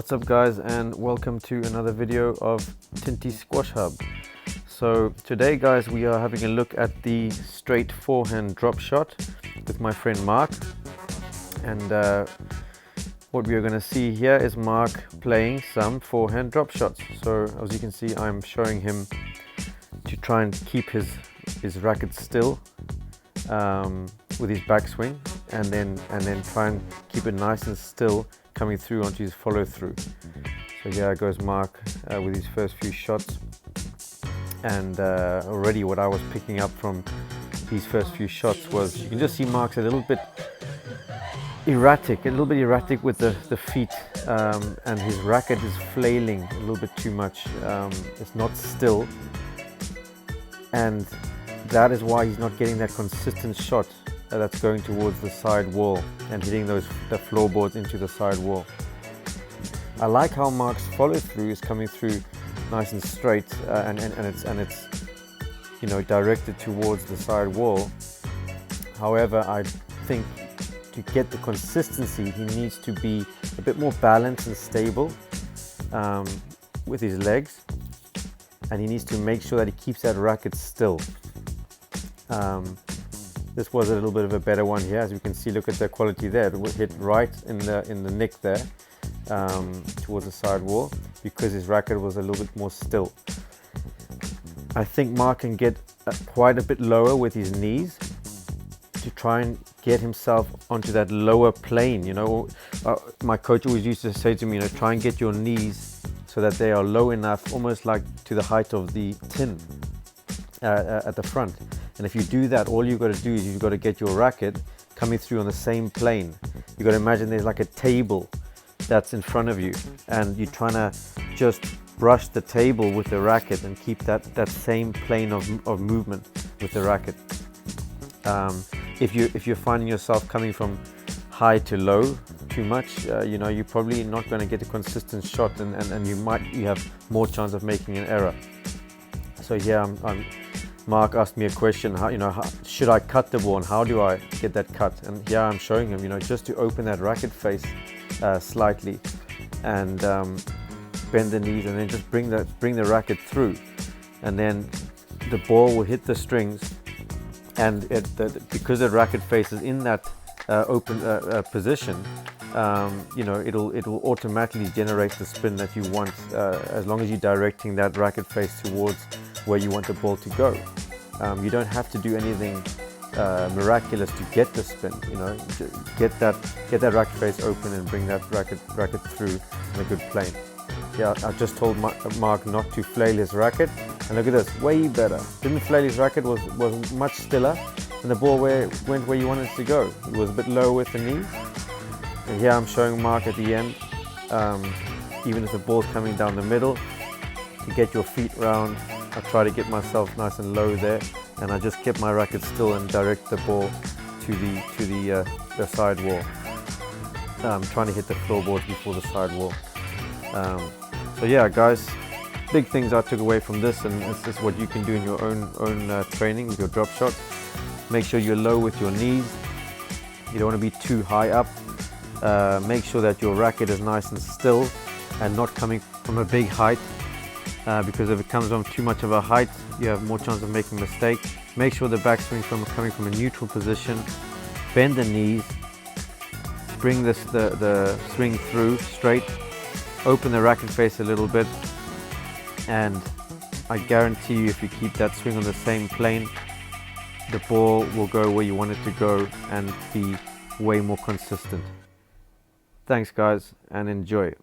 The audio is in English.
What's up guys, and welcome to another video of Tinty Squash Hub. So today guys, we are having a look at the straight forehand drop shot with my friend Mark, and what we are going to see here is Mark playing some forehand drop shots. So as you can see, I'm showing him to try and keep his racket still with his backswing, and then try and keep it nice and still coming through onto his follow through. So here goes Mark with his first few shots, and already what I was picking up from these first few shots was you can just see Mark's a little bit erratic with the feet, and his racket is flailing a little bit too much. It's not still, and that is why he's not getting that consistent shot that's going towards the side wall and hitting the floorboards into the side wall. I like how Mark's follow through is coming through nice and straight, and it's directed towards the side wall. However, I think to get the consistency, he needs to be a bit more balanced and stable with his legs, and he needs to make sure that he keeps that racket still. This was a little bit of a better one here, as you can see. Look at the quality there. It hit right in the nick there, towards the side wall, because his racket was a little bit more still. I think Mark can get quite a bit lower with his knees to try and get himself onto that lower plane. My coach always used to say to me, try and get your knees so that they are low enough, almost like to the height of the tin at the front. And if you do that, all you've got to do is you've got to get your racket coming through on the same plane. You've got to imagine there's like a table that's in front of you, and you're trying to just brush the table with the racket and keep that same plane of movement with the racket. If you're finding yourself coming from high to low too much, you're probably not going to get a consistent shot, and you have more chance of making an error. So here Mark asked me a question, how should I cut the ball and how do I get that cut? And here I'm showing him, just to open that racket face slightly, and bend the knees, and then just bring the racket through, and then the ball will hit the strings, and because the racket face is in that open position, it'll automatically generate the spin that you want, as long as you're directing that racket face towards where you want the ball to go. You don't have to do anything miraculous to get the spin. Get that racket face open and bring that racket through in a good plane. Yeah, I just told Mark not to flail his racket, and look at this, way better. Didn't flail his racket, was much stiller, and the ball went where you wanted it to go. It was a bit low with the knees. And here I'm showing Mark at the end, even if the ball's coming down the middle, to get your feet round. I try to get myself nice and low there, and I just kept my racket still and direct the ball to the side wall. Trying to hit the floorboards before the side wall. So yeah guys, big things I took away from this, and it's just what you can do in your own training with your drop shot. Make sure you're low with your knees. You don't want to be too high up. Make sure that your racket is nice and still and not coming from a big height, because if it comes from too much of a height, you have more chance of making a mistake. Make sure the backswing coming from a neutral position. Bend the knees, bring the swing through straight, open the racket face a little bit, and I guarantee you, if you keep that swing on the same plane, the ball will go where you want it to go and be way more consistent. Thanks guys, and enjoy.